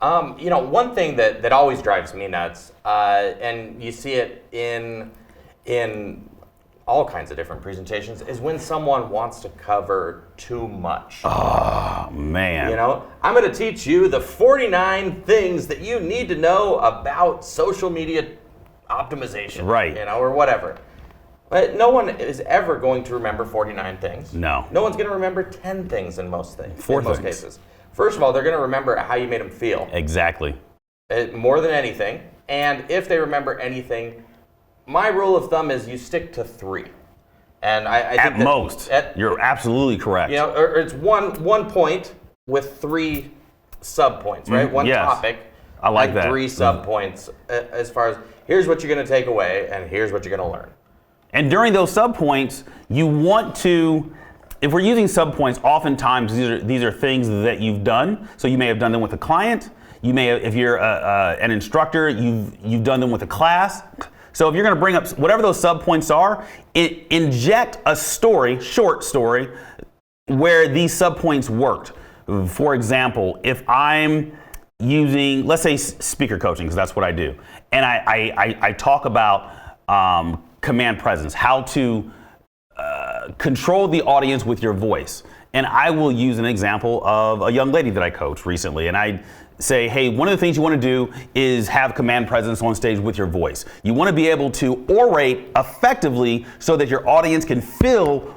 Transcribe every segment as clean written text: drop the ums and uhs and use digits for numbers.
One thing that always drives me nuts, and you see it in all kinds of different presentations, is when someone wants to cover too much. Oh, man. I'm going to teach you the 49 things that you need to know about social media optimization. Right. Or whatever. But no one is ever going to remember 49 things. No. No one's going to remember 10 things in most things. Four in most things. cases. First of all, they're going to remember how you made them feel. Exactly. More than anything. And if they remember anything, my rule of thumb is you stick to 3. And I think at most, you're absolutely correct. Or it's one point with 3 sub-points, right? One yes. topic. I like and that. 3 sub-points as far as here's what you're going to take away and here's what you're going to learn. And during those sub-points, you want to, if we're using sub-points, oftentimes these are things that you've done. So you may have done them with a client. You may have, if you're an instructor, you've done them with a class. So if you're going to bring up whatever those sub-points are, inject a story, short story, where these sub-points worked. For example, if I'm using, let's say speaker coaching, because that's what I do, and I talk about command presence, how to control the audience with your voice. And I will use an example of a young lady that I coached recently, and I say, hey, one of the things you want to do is have command presence on stage with your voice. You want to be able to orate effectively so that your audience can feel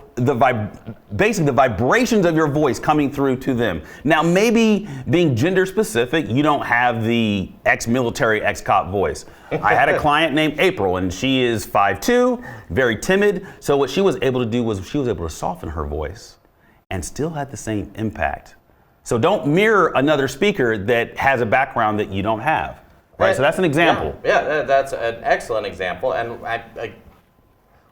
basically the vibrations of your voice coming through to them. Now, maybe being gender specific, you don't have the ex-military, ex-cop voice. I had a client named April, and she is 5'2", very timid. So what she was able to do was she was able to soften her voice and still had the same impact. So don't mirror another speaker that has a background that you don't have. Right, so that's an example. Yeah, that's an excellent example. And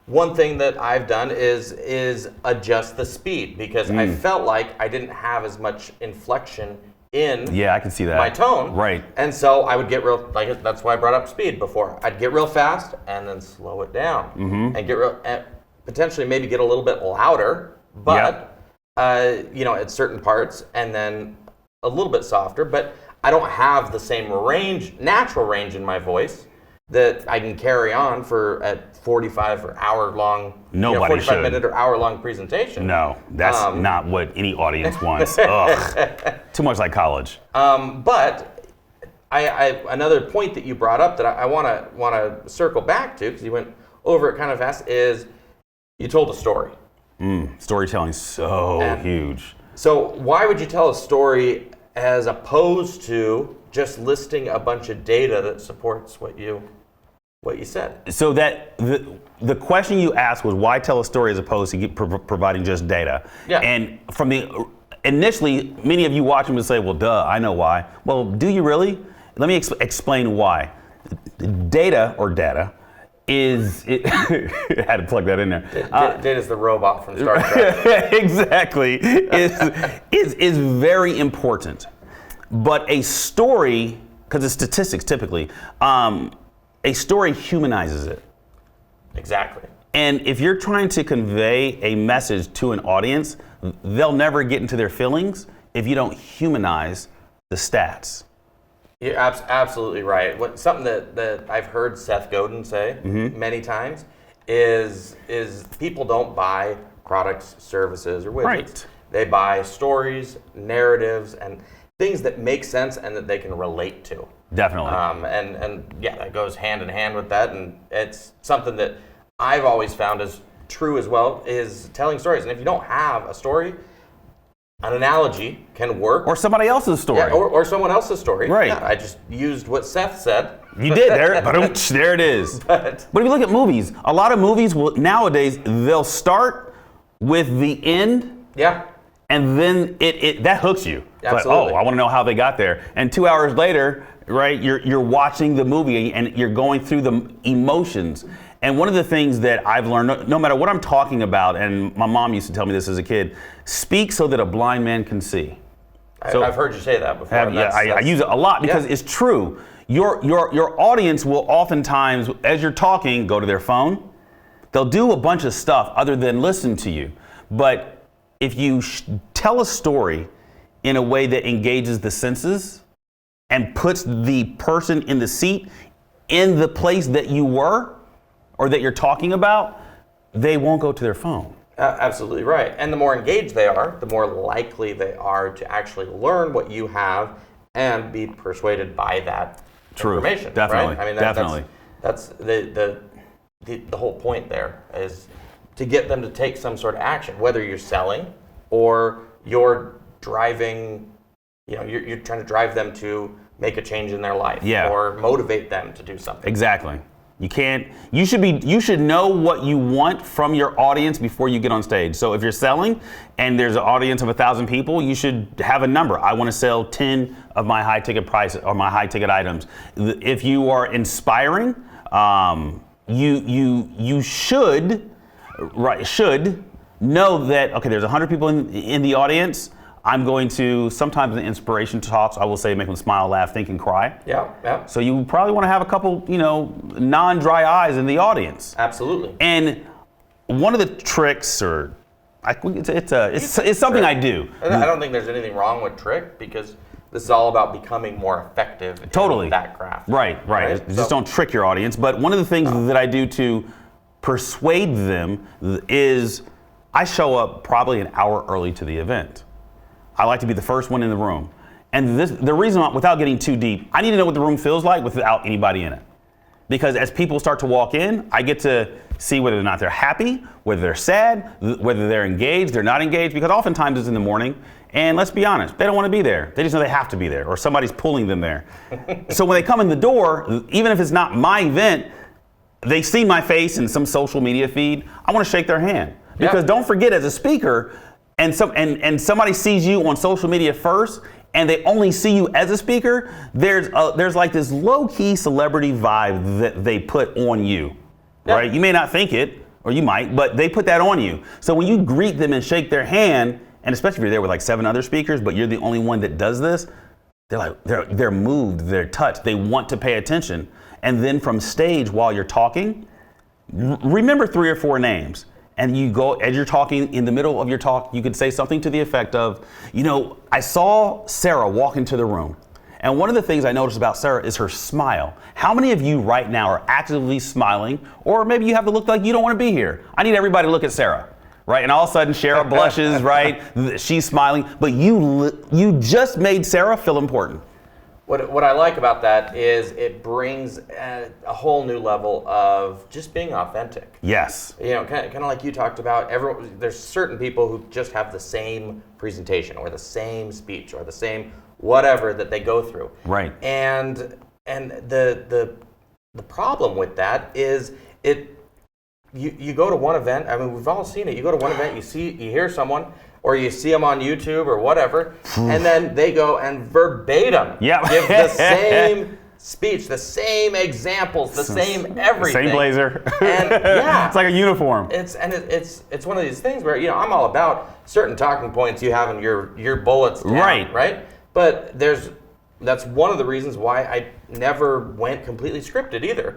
one thing that I've done is adjust the speed because I felt like I didn't have as much inflection in I can see that. my tone. Right. And so I would get real, like that's why I brought up speed before. I'd get real fast and then slow it down and get potentially maybe get a little bit louder, but at certain parts and then a little bit softer, but I don't have the same natural range in my voice that I can carry on for a 45 or hour long, 45 minute or hour long presentation. No, that's not what any audience wants. Ugh, too much like college. But I another point that you brought up that I want to circle back to because you went over it kind of fast is you told a story. Storytelling's so huge. So why would you tell a story as opposed to just listing a bunch of data that supports what you said? So that the question you asked was why tell a story as opposed to providing just data? Yeah. And initially, many of you watching would say, well, duh, I know why. Well, do you really? Let me explain why. Data I had to plug that in there. Data's the robot from Star Trek. Exactly. is very important. But a story, because it's statistics typically, a story humanizes it. Exactly. And if you're trying to convey a message to an audience, they'll never get into their feelings if you don't humanize the stats. You're absolutely right. Something that I've heard Seth Godin say many times is people don't buy products, services, or widgets. Right. They buy stories, narratives, and things that make sense and that they can relate to. Definitely. That goes hand in hand with that, and it's something that I've always found is true as well, is telling stories. And if you don't have a story, an analogy can work. Or somebody else's story. Yeah, or someone else's story. Right. Yeah, I just used what Seth said. You did. There it is. But if you look at movies, a lot of movies nowadays, they'll start with the end. Yeah. And then that hooks you. Absolutely. Like, I want to know how they got there. And 2 hours later, right, you're watching the movie and you're going through the emotions. And one of the things that I've learned, no matter what I'm talking about, and my mom used to tell me this as a kid, speak so that a blind man can see. I've heard you say that before. I use it a lot because it's true. Your audience will oftentimes, as you're talking, go to their phone. They'll do a bunch of stuff other than listen to you. But if you tell a story in a way that engages the senses, and puts the person in the seat in the place that you were or that you're talking about, they won't go to their phone. Absolutely right. And the more engaged they are, the more likely they are to actually learn what you have and be persuaded by that information. Definitely. Right? I mean, Definitely. That's the whole point there is to get them to take some sort of action, whether you're selling or you're driving, you're trying to drive them to make a change in their life or motivate them to do something. Exactly. You should know what you want from your audience before you get on stage. So if you're selling and there's an audience of 1,000 people, you should have a number. I want to sell 10 of my high ticket price or my high ticket items. If you are inspiring, you should know that, okay, there's 100 people in the audience. I'm going to, sometimes in inspiration talks, I will say make them smile, laugh, think, and cry. Yeah. So you probably want to have a couple, non-dry eyes in the audience. Absolutely. And one of the tricks, it's something I do. And I don't think there's anything wrong with trick because this is all about becoming more effective in that craft. Right. Just don't trick your audience. But one of the things that I do to persuade them is I show up probably an hour early to the event. I like to be the first one in the room. And the reason, without getting too deep, I need to know what the room feels like without anybody in it. Because as people start to walk in, I get to see whether or not they're happy, whether they're sad, whether they're engaged, they're not engaged, because oftentimes it's in the morning. And let's be honest, they don't want to be there. They just know they have to be there, or somebody's pulling them there. So when they come in the door, even if it's not my event, they see my face in some social media feed, I want to shake their hand. Because don't forget, as a speaker, and somebody sees you on social media first, and they only see you as a speaker, there's like this low-key celebrity vibe that they put on you, right? You may not think it, or you might, but they put that on you. So when you greet them and shake their hand, and especially if you're there with like 7 other speakers, but you're the only one that does this, they're moved, they're touched, they want to pay attention. And then from stage while you're talking, remember 3 or 4 names. And you go, as you're talking, in the middle of your talk, you could say something to the effect of, I saw Sarah walk into the room. And one of the things I noticed about Sarah is her smile. How many of you right now are actively smiling? Or maybe you have to look like you don't want to be here. I need everybody to look at Sarah, right? And all of a sudden, Sarah blushes, right? She's smiling. But you just made Sarah feel important. What I like about that is it brings a whole new level of just being authentic. Yes. Kind of like you talked about. There's certain people who just have the same presentation or the same speech or the same whatever that they go through. Right. And the problem with that is you go to one event. I mean, we've all seen it. You go to one event, you hear someone, or you see them on YouTube or whatever, and then they go and verbatim give the same speech, the same examples, the same everything. Same blazer. And it's like a uniform. It's one of these things where I'm all about certain talking points you have in your bullets down, right? But that's one of the reasons why I never went completely scripted either.